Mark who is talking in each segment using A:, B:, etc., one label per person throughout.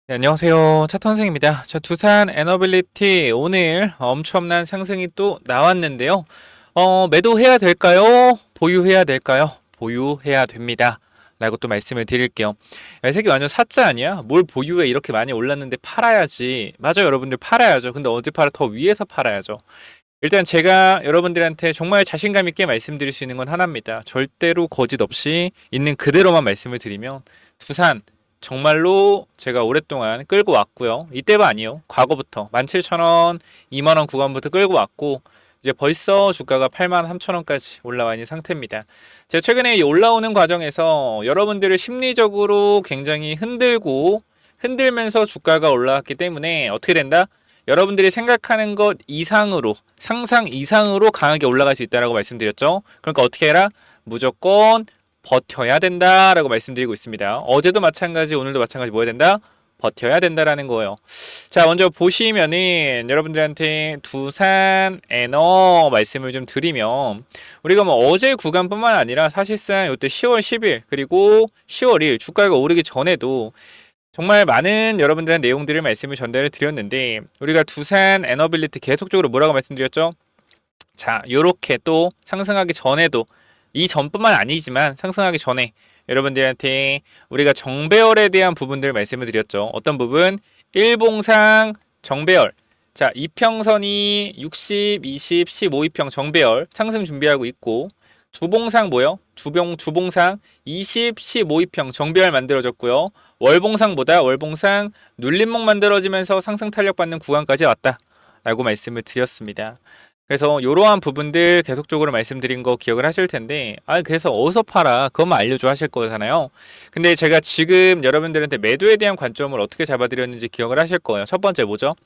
A: 네, 안녕하세요. 차선생입니다. 저 두산 에너빌리티 오늘 엄청난 상승이 또 나왔는데요. 매도해야 될까요? 보유해야 될까요? 보유해야 됩니다. 라고 또 말씀을 드릴게요. 야, 이 새끼 완전 사짜 아니야? 뭘 보유해 이렇게 많이 올랐는데 팔아야지. 맞아요, 여러분들 팔아야죠. 근데 어디 팔아? 더 위에서 팔아야죠. 일단 제가 여러분들한테 정말 자신감 있게 말씀드릴 수 있는 건 하나입니다. 절대로 거짓 없이 있는 그대로만 말씀을 드리면 두산 정말로 제가 오랫동안 끌고 왔고요. 이때가 아니요. 과거부터 17,000원, 20,000원 구간부터 끌고 왔고 이제 벌써 주가가 83,000원까지 올라와 있는 상태입니다. 제가 최근에 이 올라오는 과정에서 여러분들을 심리적으로 굉장히 흔들면서 주가가 올라왔기 때문에 어떻게 된다? 여러분들이 생각하는 것 이상으로, 상상 이상으로 강하게 올라갈 수 있다라고 말씀드렸죠. 그러니까 어떻게 해라? 무조건 버텨야 된다라고 말씀드리고 있습니다. 어제도 마찬가지, 오늘도 마찬가지 뭐 해야 된다? 버텨야 된다라는 거예요. 자, 먼저 보시면은 여러분들한테 두산 에너 말씀을 좀 드리면 우리가 뭐 어제 구간뿐만 아니라 사실상 이때 10월 10일 그리고 10월 1일 주가가 오르기 전에도 정말 많은 여러분들한 내용들을 말씀을 전달을 드렸는데 우리가 두산 에너빌리티 계속적으로 뭐라고 말씀드렸죠? 자, 요렇게 또 상승하기 전에도 이 전뿐만 아니지만 상승하기 전에 여러분들한테 우리가 정배열에 대한 부분들을 말씀을 드렸죠. 어떤 부분? 일봉상 정배열. 자, 이평선이 60, 20, 15, 2평 정배열 상승 준비하고 있고 주봉상 뭐요? 주봉상 20, 15, 2평 정배열 만들어졌고요. 월봉상 눌림목 만들어지면서 상승 탄력 받는 구간까지 왔다. 라고 말씀을 드렸습니다. 그래서 이러한 부분들 계속적으로 말씀드린 거 기억을 하실 텐데 그래서 어디서 팔아 그것만 알려줘 하실 거잖아요. 근데 제가 지금 여러분들한테 매도에 대한 관점을 어떻게 잡아드렸는지 기억을 하실 거예요. 첫 번째 뭐죠?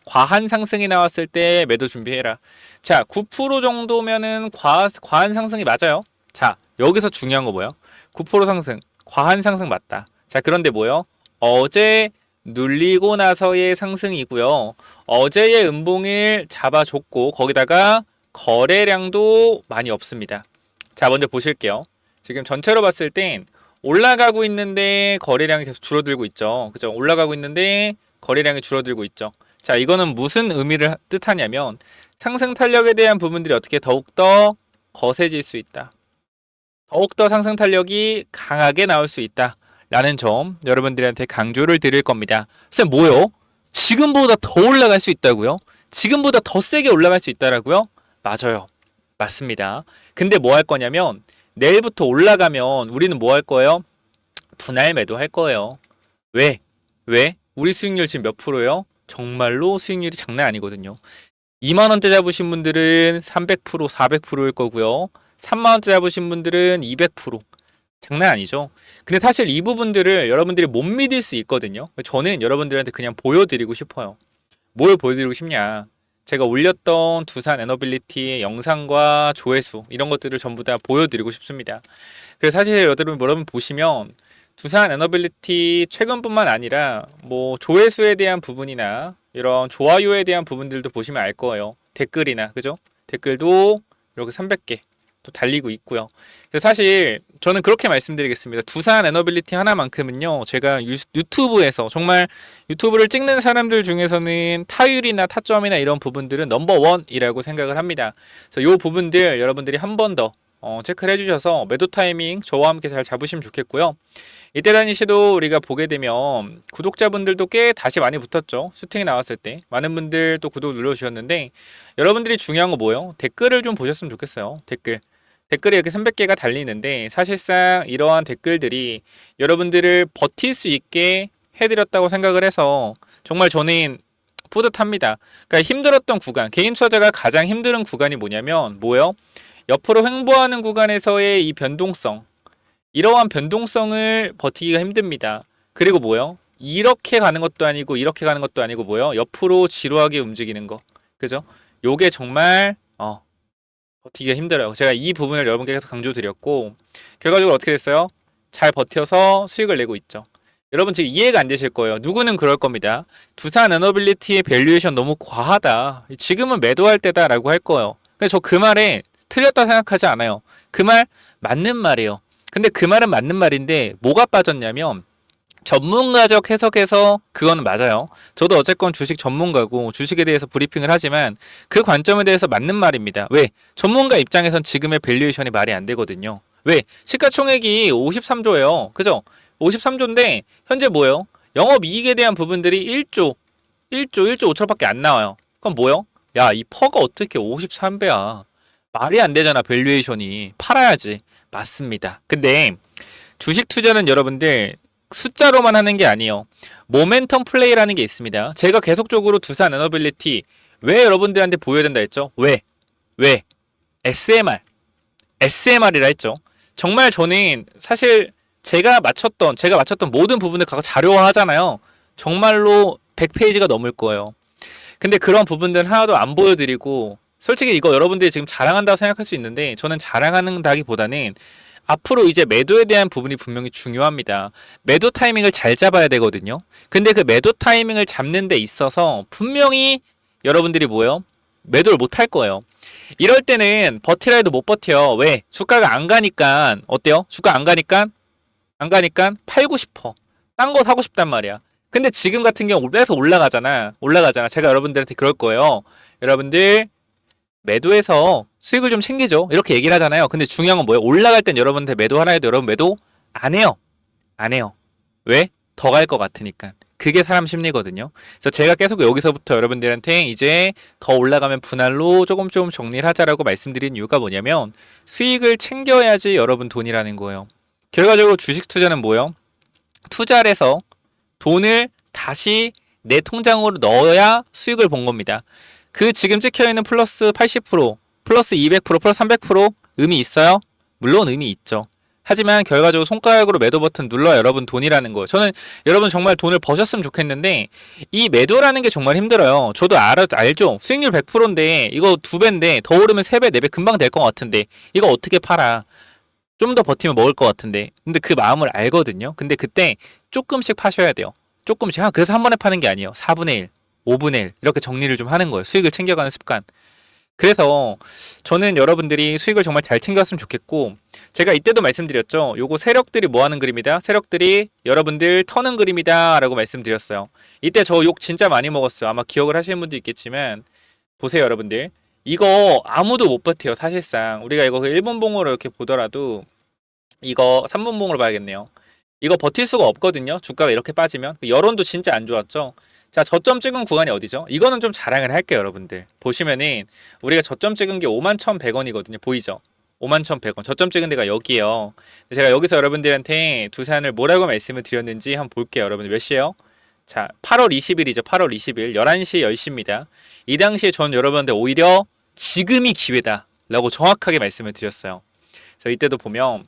A: 과한 상승이 나왔을 때 매도 준비해라. 자, 9% 정도면은 과한 상승이 맞아요. 자, 여기서 중요한 거 뭐예요? 9% 상승, 과한 상승 맞다. 자, 그런데 뭐예요? 어제 눌리고 나서의 상승이고요. 어제의 음봉을 잡아줬고 거기다가 거래량도 많이 없습니다. 자, 먼저 보실게요. 지금 전체로 봤을 땐 올라가고 있는데 거래량이 계속 줄어들고 있죠. 그죠? 올라가고 있는데 거래량이 줄어들고 있죠. 자, 이거는 무슨 의미를 뜻하냐면 상승 탄력에 대한 부분들이 어떻게 더욱더 거세질 수 있다. 더욱더 상승 탄력이 강하게 나올 수 있다. 라는 점 여러분들한테 강조를 드릴 겁니다. 쌤 뭐요? 지금보다 더 올라갈 수 있다고요? 지금보다 더 세게 올라갈 수 있다라고요? 맞아요. 맞습니다. 근데 뭐 할 거냐면 내일부터 올라가면 우리는 뭐 할 거예요? 분할 매도할 거예요. 왜? 왜? 우리 수익률 지금 몇 프로요? 정말로 수익률이 장난 아니거든요. 2만원대 잡으신 분들은 300%, 400%일 거고요. 3만원대 잡으신 분들은 200%. 장난 아니죠. 근데 사실 이 부분들을 여러분들이 못 믿을 수 있거든요. 저는 여러분들한테 그냥 보여드리고 싶어요. 뭘 보여드리고 싶냐. 제가 올렸던 두산 에너빌리티의 영상과 조회수 이런 것들을 전부 다 보여드리고 싶습니다. 그래서 사실 여러분 보시면 두산 에너빌리티 최근뿐만 아니라 뭐 조회수에 대한 부분이나 이런 좋아요에 대한 부분들도 보시면 알 거예요. 댓글이나 그죠? 댓글도 이렇게 300개 또 달리고 있고요. 그래서 사실 저는 그렇게 말씀드리겠습니다. 두산 에너빌리티 하나만큼은요. 제가 유튜브에서 정말 유튜브를 찍는 사람들 중에서는 타율이나 타점이나 이런 부분들은 넘버원이라고 생각을 합니다. 그래서 이 부분들 여러분들이 한 번 더 체크를 해주셔서 매도 타이밍 저와 함께 잘 잡으시면 좋겠고요. 이때 당시도 우리가 보게 되면 구독자분들도 꽤 다시 많이 붙었죠. 슈팅이 나왔을 때 많은 분들 또 구독 눌러주셨는데 여러분들이 중요한 거 뭐예요? 댓글을 좀 보셨으면 좋겠어요. 댓글이 이렇게 300개가 달리는데 사실상 이러한 댓글들이 여러분들을 버틸 수 있게 해드렸다고 생각을 해서 정말 저는 뿌듯합니다. 그러니까 힘들었던 구간, 개인 투자자가 가장 힘든 구간이 뭐예요? 옆으로 횡보하는 구간에서의 이 변동성, 이러한 변동성을 버티기가 힘듭니다. 그리고 이렇게 가는 것도 아니고 이렇게 가는 것도 아니고 옆으로 지루하게 움직이는 거. 그죠? 요게 정말 버티기가 힘들어요. 제가 이 부분을 여러분께 계속 강조드렸고 결과적으로 어떻게 됐어요? 잘 버텨서 수익을 내고 있죠. 여러분 지금 이해가 안 되실 거예요. 누구는 그럴 겁니다. 두산 에너빌리티의 밸류에이션 너무 과하다. 지금은 매도할 때다 라고 할 거예요. 근데 저 그 말에 틀렸다 생각하지 않아요. 그 말 맞는 말이에요. 근데 그 말은 맞는 말인데 뭐가 빠졌냐면 전문가적 해석에서 그건 맞아요. 저도 어쨌건 주식 전문가고 주식에 대해서 브리핑을 하지만 그 관점에 대해서 맞는 말입니다. 왜? 전문가 입장에선 지금의 밸류에이션이 말이 안 되거든요. 왜? 시가총액이 53조예요. 그죠? 53조인데 현재 뭐예요? 영업이익에 대한 부분들이 1조 5천밖에 안 나와요. 그럼 뭐요? 야, 이 퍼가 어떻게 53배야? 말이 안 되잖아, 밸류에이션이. 팔아야지. 맞습니다. 근데 주식 투자는 여러분들 숫자로만 하는 게 아니에요. 모멘텀 플레이라는 게 있습니다. 제가 계속적으로 두산 에너빌리티 왜 여러분들한테 보여야 된다 했죠? 왜? SMR이라 했죠. 정말 저는 사실 제가 맞췄던 모든 부분을 갖고 자료화 하잖아요. 정말로 100페이지가 넘을 거예요. 근데 그런 부분들은 하나도 안 보여드리고 솔직히 이거 여러분들이 지금 자랑한다고 생각할 수 있는데 저는 자랑하는다기보다는 앞으로 이제 매도에 대한 부분이 분명히 중요합니다. 매도 타이밍을 잘 잡아야 되거든요. 근데 그 매도 타이밍을 잡는 데 있어서 분명히 여러분들이 뭐예요? 매도를 못 할 거예요. 이럴 때는 버티라 해도 못 버텨. 왜? 주가가 안 가니까 어때요? 주가 안 가니까 팔고 싶어. 딴 거 사고 싶단 말이야. 근데 지금 같은 경우 매서 올라가잖아. 제가 여러분들한테 그럴 거예요. 여러분들 매도해서 수익을 좀 챙기죠. 이렇게 얘기를 하잖아요. 근데 중요한 건 뭐예요? 올라갈 땐 여러분한테 매도하라 해도 여러분 매도 안 해요. 안 해요. 왜? 더 갈 것 같으니까. 그게 사람 심리거든요. 그래서 제가 계속 여기서부터 여러분들한테 이제 더 올라가면 분할로 조금 정리를 하자라고 말씀드린 이유가 뭐냐면 수익을 챙겨야지 여러분 돈이라는 거예요. 결과적으로 주식 투자는 뭐예요? 투자를 해서 돈을 다시 내 통장으로 넣어야 수익을 본 겁니다. 그 지금 찍혀있는 플러스 80%, 플러스 200%, 플러스 300% 의미 있어요? 물론 의미 있죠. 하지만 결과적으로 손가락으로 매도 버튼 눌러야 여러분 돈이라는 거예요. 저는 여러분 정말 돈을 버셨으면 좋겠는데 이 매도라는 게 정말 힘들어요. 저도 알죠. 수익률 100%인데 이거 2배인데 더 오르면 3배, 4배 금방 될 것 같은데 이거 어떻게 팔아? 좀 더 버티면 먹을 것 같은데. 근데 그 마음을 알거든요. 근데 그때 조금씩 파셔야 돼요. 조금씩. 그래서 한 번에 파는 게 아니에요. 4분의 1, 5분의 1 이렇게 정리를 좀 하는 거예요. 수익을 챙겨가는 습관. 그래서 저는 여러분들이 수익을 정말 잘 챙겨갔으면 좋겠고 제가 이때도 말씀드렸죠. 요거 세력들이 뭐 하는 그림이다? 세력들이 여러분들 터는 그림이다 라고 말씀드렸어요. 이때 저 욕 진짜 많이 먹었어요. 아마 기억을 하시는 분도 있겠지만 보세요 여러분들. 이거 아무도 못 버텨요 사실상. 우리가 이거 1분봉으로 이렇게 보더라도 이거 3분봉으로 봐야겠네요. 이거 버틸 수가 없거든요. 주가가 이렇게 빠지면. 여론도 진짜 안 좋았죠. 자, 저점 찍은 구간이 어디죠? 이거는 좀 자랑을 할게요, 여러분들. 보시면은 우리가 저점 찍은 게 51,100원이거든요. 보이죠? 51,100원. 저점 찍은 데가 여기에요. 제가 여기서 여러분들한테 두산을 뭐라고 말씀을 드렸는지 한번 볼게요. 여러분들 몇 시에요? 자, 8월 20일이죠. 8월 20일 11시 10시입니다. 이 당시에 전 여러분들 오히려 지금이 기회다 라고 정확하게 말씀을 드렸어요. 그래서 이때도 보면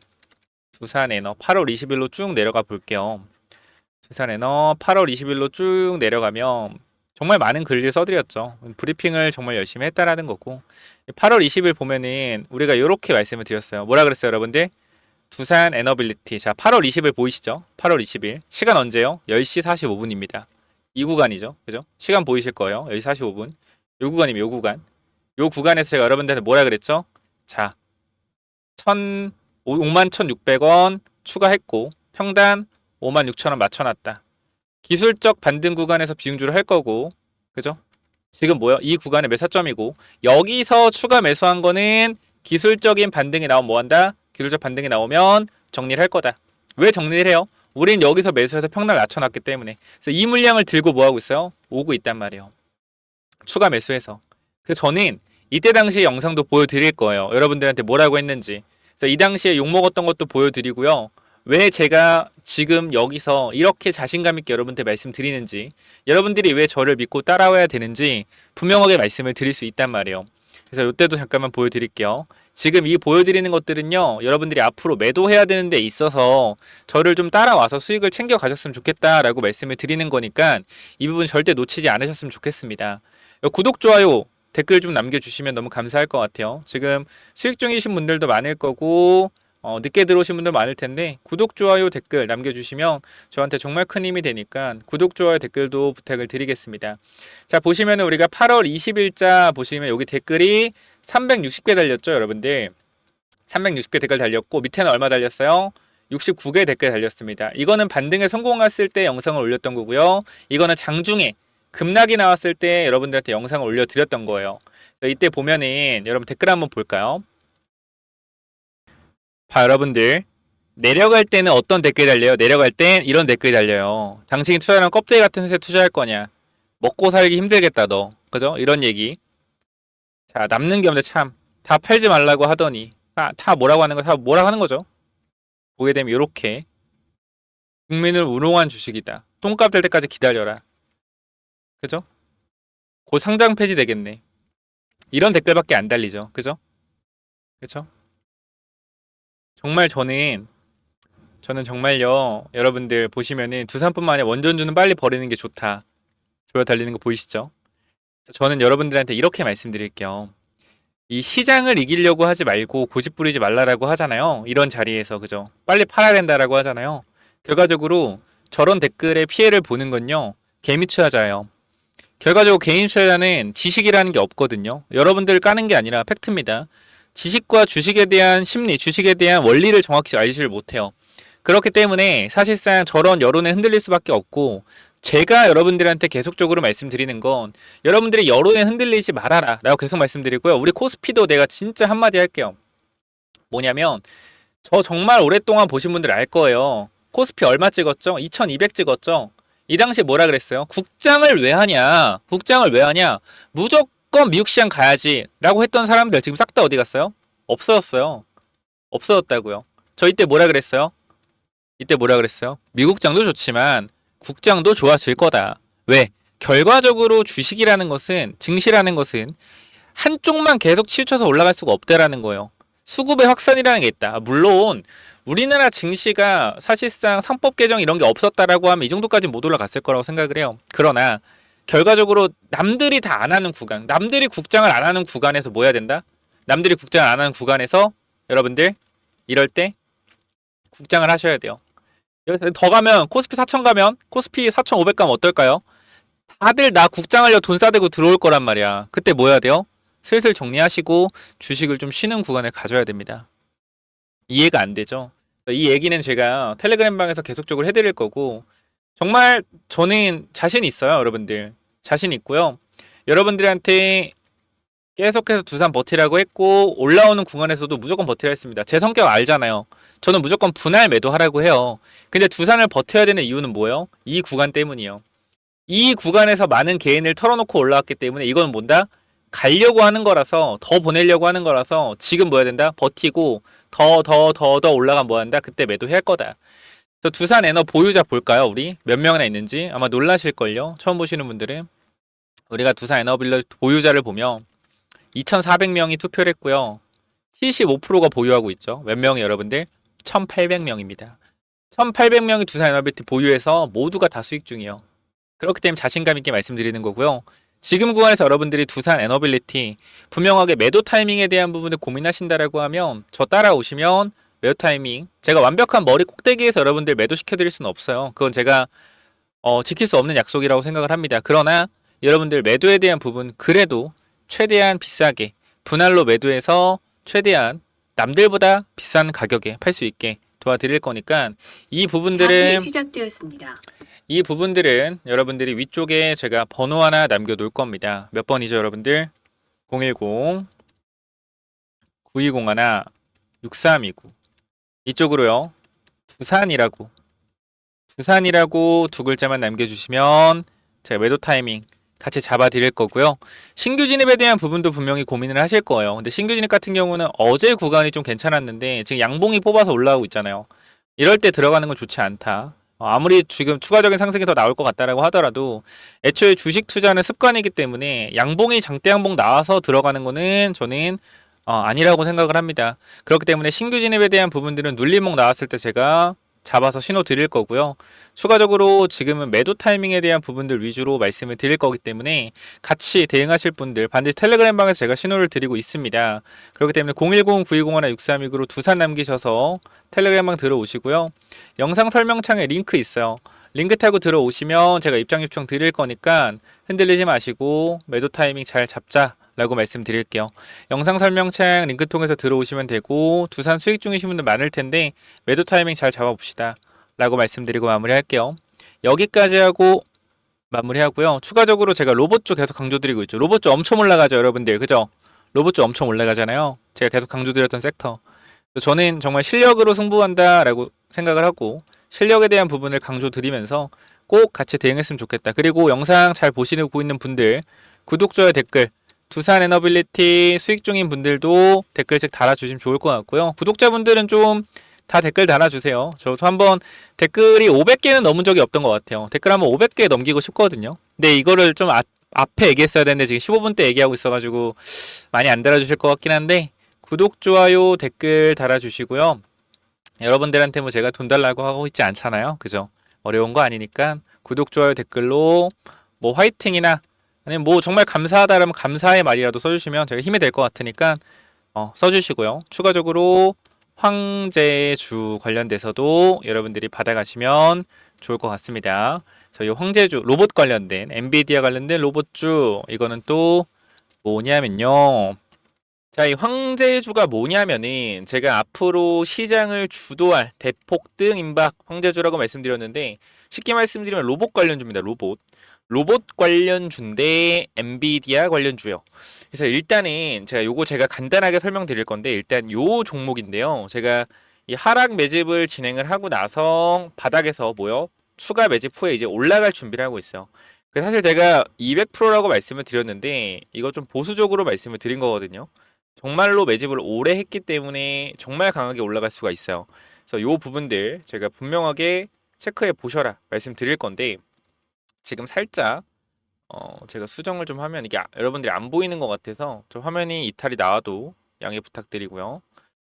A: 두산에너 8월 20일로 쭉 내려가 볼게요. 두산에너 8월 20일로 쭉 내려가면 정말 많은 글을 써드렸죠. 브리핑을 정말 열심히 했다라는 거고 8월 20일 보면은 우리가 이렇게 말씀을 드렸어요. 뭐라 그랬어요 여러분들? 두산 에너빌리티. 자, 8월 20일 보이시죠? 8월 20일 시간 언제요? 10시 45분입니다. 이 구간이죠. 그죠? 시간 보이실 거예요. 10시 45분. 요 구간이면 요 구간. 요 구간에서 제가 여러분들한테 뭐라 그랬죠? 자, 51,600원 추가했고 평단 56,000원 맞춰놨다. 기술적 반등 구간에서 비중주를 할 거고 그죠? 지금 뭐요? 이 구간에 매사점이고 여기서 추가 매수한 거는 기술적인 반등이 나오면 뭐한다? 기술적 반등이 나오면 정리를 할 거다. 왜 정리를 해요? 우린 여기서 매수해서 평단을 낮춰놨기 때문에. 그래서 이 물량을 들고 뭐하고 있어요? 오고 있단 말이에요. 추가 매수해서. 그래서 저는 이때 당시의 영상도 보여드릴 거예요. 여러분들한테 뭐라고 했는지. 그래서 이 당시에 욕먹었던 것도 보여드리고요. 왜 제가 지금 여기서 이렇게 자신감 있게 여러분한테 말씀드리는지, 여러분들이 왜 저를 믿고 따라와야 되는지 분명하게 말씀을 드릴 수 있단 말이에요. 그래서 이때도 잠깐만 보여드릴게요. 지금 이 보여드리는 것들은요, 여러분들이 앞으로 매도해야 되는 데 있어서 저를 좀 따라와서 수익을 챙겨 가셨으면 좋겠다라고 말씀을 드리는 거니까 이 부분 절대 놓치지 않으셨으면 좋겠습니다. 구독, 좋아요, 댓글 좀 남겨주시면 너무 감사할 것 같아요. 지금 수익 중이신 분들도 많을 거고 늦게 들어오신 분들 많을 텐데 구독, 좋아요, 댓글 남겨주시면 저한테 정말 큰 힘이 되니까 구독, 좋아요, 댓글도 부탁을 드리겠습니다. 자, 보시면 우리가 8월 20일자 보시면 여기 댓글이 360개 달렸죠, 여러분들. 360개 댓글 달렸고 밑에는 얼마 달렸어요? 69개 댓글 달렸습니다. 이거는 반등에 성공했을 때 영상을 올렸던 거고요. 이거는 장중에 급락이 나왔을 때 여러분들한테 영상을 올려드렸던 거예요. 이때 보면은 여러분 댓글 한번 볼까요? 봐, 여러분들. 내려갈 때는 어떤 댓글이 달려요? 내려갈 땐 이런 댓글이 달려요. 당신이 투자하면 껍데기 같은 회사에 투자할 거냐? 먹고 살기 힘들겠다 너. 그죠? 이런 얘기. 자, 남는 게 없는데 참. 다 팔지 말라고 하더니. 다 뭐라고 하는 거, 다 뭐라고 하는 거죠? 보게 되면 이렇게. 국민을 우롱한 주식이다. 똥값 될 때까지 기다려라. 그죠? 곧 상장 폐지 되겠네. 이런 댓글밖에 안 달리죠. 그죠? 그죠? 정말 저는 정말요, 여러분들 보시면은 두산뿐만 아니라 원전주는 빨리 버리는 게 좋다. 조여 달리는 거 보이시죠? 저는 여러분들한테 이렇게 말씀드릴게요. 이 시장을 이기려고 하지 말고 고집 부리지 말라라고 하잖아요. 이런 자리에서, 그죠? 빨리 팔아야 된다라고 하잖아요. 결과적으로 저런 댓글에 피해를 보는 건요, 개미 투자자예요. 결과적으로 개인 투자자는 지식이라는 게 없거든요. 여러분들 까는 게 아니라 팩트입니다. 지식과 주식에 대한 심리, 주식에 대한 원리를 정확히 알지를 못해요. 그렇기 때문에 사실상 저런 여론에 흔들릴 수밖에 없고, 제가 여러분들한테 계속적으로 말씀드리는 건 여러분들이 여론에 흔들리지 말아라 라고 계속 말씀드리고요. 우리 코스피도 내가 진짜 한마디 할게요. 뭐냐면 저 정말 오랫동안 보신 분들 알 거예요. 코스피 얼마 찍었죠? 2200 찍었죠? 이 당시에 뭐라 그랬어요? 국장을 왜 하냐? 국장을 왜 하냐? 무조건 미국 시장 가야지 라고 했던 사람들 지금 싹 다 어디 갔어요? 없어졌어요. 없어졌다고요. 저 이때 뭐라 그랬어요? 이때 뭐라 그랬어요? 미국장도 좋지만 국장도 좋아질 거다. 왜? 결과적으로 주식이라는 것은, 증시라는 것은 한쪽만 계속 치우쳐서 올라갈 수가 없다라는 거예요. 수급의 확산이라는 게 있다. 물론 우리나라 증시가 사실상 상법 개정 이런 게 없었다라고 하면 이 정도까지 못 올라갔을 거라고 생각을 해요. 그러나 결과적으로 남들이 다 안 하는 구간, 남들이 국장을 안 하는 구간에서 뭐 해야 된다? 남들이 국장을 안 하는 구간에서 여러분들 이럴 때 국장을 하셔야 돼요. 여기서 더 가면 코스피 4천 가면 코스피 4,500 가면 어떨까요? 다들 나 국장하려 돈 싸대고 들어올 거란 말이야. 그때 뭐 해야 돼요? 슬슬 정리하시고 주식을 좀 쉬는 구간을 가져야 됩니다. 이해가 안 되죠? 이 얘기는 제가 텔레그램 방에서 계속적으로 해드릴 거고, 정말 저는 자신 있어요, 여러분들. 자신 있고요. 여러분들한테 계속해서 두산 버티라고 했고 올라오는 구간에서도 무조건 버티라 했습니다. 제 성격 알잖아요. 저는 무조건 분할 매도하라고 해요. 근데 두산을 버텨야 되는 이유는 뭐예요? 이 구간 때문이요. 이 구간에서 많은 개인을 털어놓고 올라왔기 때문에 이건 뭔다? 가려고 하는 거라서, 더 보내려고 하는 거라서 지금 뭐 해야 된다? 버티고 더 올라가면 뭐 한다? 그때 매도해야 할 거다. 그래서 두산 에너 보유자 볼까요? 우리 몇 명이나 있는지 아마 놀라실걸요. 처음 보시는 분들은. 우리가 두산 에너빌러 보유자를 보면 2,400명이 투표를 했고요. 75%가 보유하고 있죠. 몇 명이 여러분들? 1,800명입니다. 1,800명이 두산 에너빌티 보유해서 모두가 다 수익 중이에요. 그렇기 때문에 자신감 있게 말씀드리는 거고요. 지금 구간에서 여러분들이 두산 에너빌리티 분명하게 매도 타이밍에 대한 부분을 고민하신다라고 하면 저 따라오시면 매도 타이밍, 제가 완벽한 머리 꼭대기에서 여러분들 매도시켜 드릴 수는 없어요. 그건 제가 지킬 수 없는 약속이라고 생각을 합니다. 그러나 여러분들 매도에 대한 부분 그래도 최대한 비싸게 분할로 매도해서 최대한 남들보다 비싼 가격에 팔 수 있게 도와드릴 거니까 이 부분들은
B: 시작되었습니다.
A: 이 부분들은 여러분들이 위쪽에 제가 번호 하나 남겨놓을 겁니다. 몇 번이죠, 여러분들? 010 9201 6329 이쪽으로요. 두산이라고 두 글자만 남겨주시면 제가 매도 타이밍 같이 잡아 드릴 거고요. 신규 진입에 대한 부분도 분명히 고민을 하실 거예요. 근데 신규 진입 같은 경우는 어제 구간이 좀 괜찮았는데 지금 양봉이 뽑아서 올라오고 있잖아요. 이럴 때 들어가는 건 좋지 않다. 아무리 지금 추가적인 상승이 더 나올 것 같다라고 하더라도 애초에 주식 투자는 습관이기 때문에 양봉이 장대 양봉 나와서 들어가는 거는 저는 아니라고 생각을 합니다. 그렇기 때문에 신규 진입에 대한 부분들은 눌림목 나왔을 때 제가 잡아서 신호 드릴 거고요. 추가적으로 지금은 매도 타이밍에 대한 부분들 위주로 말씀을 드릴 거기 때문에 같이 대응하실 분들 반드시 텔레그램 방에서 제가 신호를 드리고 있습니다. 그렇기 때문에 010-9201-6329로 두산 남기셔서 텔레그램 방 들어오시고요. 영상 설명창에 링크 있어요. 링크 타고 들어오시면 제가 입장 요청 드릴 거니까 흔들리지 마시고 매도 타이밍 잘 잡자 라고 말씀드릴게요. 영상 설명창 링크 통해서 들어오시면 되고 두산 수익 중이신 분들 많을 텐데 매도 타이밍 잘 잡아봅시다 라고 말씀드리고 마무리할게요. 여기까지 하고 마무리하고요. 추가적으로 제가 로봇주 계속 강조드리고 있죠. 로봇주 엄청 올라가죠, 여러분들. 그죠? 로봇주 엄청 올라가잖아요. 제가 계속 강조드렸던 섹터. 저는 정말 실력으로 승부한다라고 생각을 하고 실력에 대한 부분을 강조드리면서 꼭 같이 대응했으면 좋겠다. 그리고 영상 잘 보시고 있는 분들 구독, 좋아요, 댓글 두산 에너빌리티 수익 중인 분들도 댓글씩 달아주시면 좋을 것 같고요. 구독자분들은 좀 다 댓글 달아주세요. 저도 한번 댓글이 500개는 넘은 적이 없던 것 같아요. 댓글 한번 500개 넘기고 싶거든요. 근데 이거를 좀 앞에 얘기했어야 되는데 지금 15분 때 얘기하고 있어가지고 많이 안 달아주실 것 같긴 한데 구독, 좋아요, 댓글 달아주시고요. 여러분들한테 뭐 제가 돈 달라고 하고 있지 않잖아요. 그죠? 어려운 거 아니니까 구독, 좋아요, 댓글로 뭐 화이팅이나 아니면 뭐 정말 감사하다라면 감사의 말이라도 써주시면 제가 힘이 될 것 같으니까 써주시고요. 추가적으로 황제주 관련돼서도 여러분들이 받아가시면 좋을 것 같습니다. 저희 황제주 로봇 관련된 엔비디아 관련된 로봇주 이거는 또 뭐냐면요. 자, 이 황제주가 뭐냐면은 제가 앞으로 시장을 주도할 대폭등 임박 황제주라고 말씀드렸는데 쉽게 말씀드리면 로봇 관련주입니다. 로봇 관련주인데 엔비디아 관련주요. 그래서 일단은 제가 간단하게 설명드릴 건데 일단 요 종목인데요. 제가 이 하락 매집을 진행을 하고 나서 바닥에서 추가 매집 후에 이제 올라갈 준비를 하고 있어요. 사실 제가 200%라고 말씀을 드렸는데 이거 좀 보수적으로 말씀을 드린 거거든요. 정말로 매집을 오래 했기 때문에 정말 강하게 올라갈 수가 있어요. 그래서 요 부분들 제가 분명하게 체크해 보셔라 말씀드릴 건데 지금 살짝 제가 수정을 좀 하면 이게 여러분들이 안 보이는 것 같아서 저 화면이 이탈이 나와도 양해 부탁드리고요.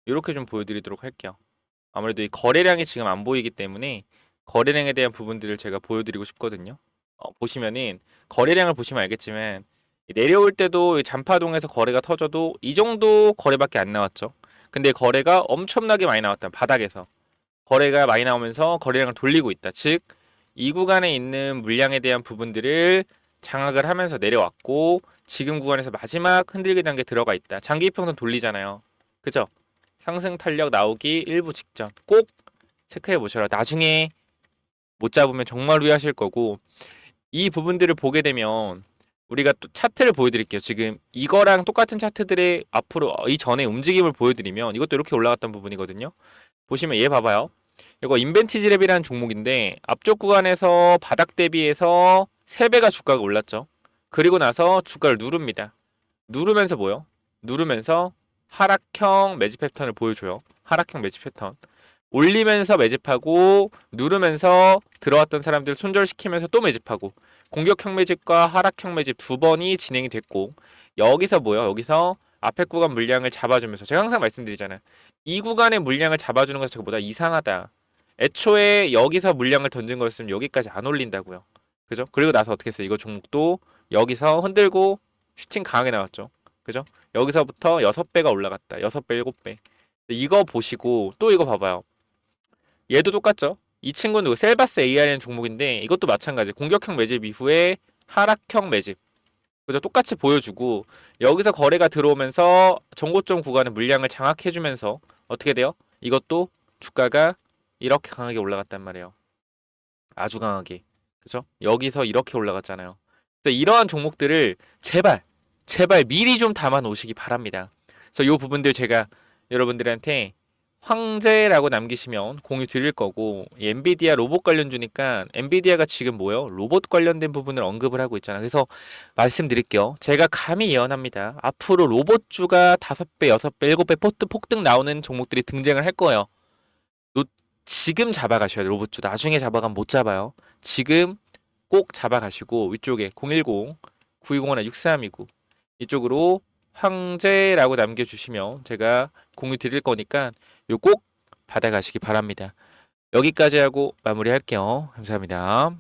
A: 이렇게 좀 보여드리도록 할게요. 아무래도 이 거래량이 지금 안 보이기 때문에 거래량에 대한 부분들을 제가 보여드리고 싶거든요. 보시면은 거래량을 보시면 알겠지만 내려올 때도 잔파동에서 거래가 터져도 이 정도 거래밖에 안 나왔죠. 근데 거래가 엄청나게 많이 나왔다. 바닥에서 거래가 많이 나오면서 거래량을 돌리고 있다. 즉 이 구간에 있는 물량에 대한 부분들을 장악을 하면서 내려왔고 지금 구간에서 마지막 흔들기 단계 들어가 있다. 장기 이평선 돌리잖아요. 그죠? 상승 탄력 나오기 일부 직전 꼭 체크해 보셔라. 나중에 못 잡으면 정말 후회하실 거고 이 부분들을 보게 되면 우리가 또 차트를 보여드릴게요. 지금 이거랑 똑같은 차트들의 앞으로 이전에 움직임을 보여드리면 이것도 이렇게 올라갔던 부분이거든요. 보시면 얘 봐봐요. 이거 인벤티지랩이라는 종목인데 앞쪽 구간에서 바닥 대비해서 3배가 주가가 올랐죠. 그리고 나서 주가를 누릅니다. 누르면서 누르면서 하락형 매집 패턴을 보여줘요. 하락형 매집 패턴. 올리면서 매집하고 누르면서 들어왔던 사람들 손절시키면서 또 매집하고 공격형 매집과 하락형 매집 두 번이 진행이 됐고 여기서 여기서 앞에 구간 물량을 잡아주면서 제가 항상 말씀드리잖아요. 이 구간의 물량을 잡아주는 것 자체가 보다 이상하다. 애초에 여기서 물량을 던진 거였으면 여기까지 안 올린다고요. 그죠? 그리고 나서 어떻게 했어요? 이거 종목도 여기서 흔들고 슈팅 강하게 나왔죠. 그죠? 여기서부터 6배가 올라갔다. 6배, 7배. 이거 보시고 또 이거 봐봐요. 얘도 똑같죠? 이 친구는 셀바스 AR이라는 종목인데 이것도 마찬가지. 공격형 매집 이후에 하락형 매집. 그죠? 똑같이 보여주고 여기서 거래가 들어오면서 정고점 구간의 물량을 장악해주면서 어떻게 돼요? 이것도 주가가 이렇게 강하게 올라갔단 말이에요. 아주 강하게. 그죠? 여기서 이렇게 올라갔잖아요. 그래서 이러한 종목들을 제발 미리 좀 담아 놓으시기 바랍니다. 그래서 이 부분들 제가 여러분들한테 황제라고 남기시면 공유 드릴 거고 이 엔비디아 로봇 관련주니까 엔비디아가 지금 로봇 관련된 부분을 언급을 하고 있잖아. 그래서 말씀드릴게요. 제가 감히 예언합니다. 앞으로 로봇주가 5배, 6배, 7배 폭등 나오는 종목들이 등장을 할 거예요. 지금 잡아가셔야 돼요. 로봇주 나중에 잡아가면 못 잡아요. 지금 꼭 잡아가시고 위쪽에 010-9201-6329 이쪽으로 황제라고 남겨주시면 제가 공유 드릴 거니까 요 꼭 받아가시기 바랍니다. 여기까지 하고 마무리할게요. 감사합니다.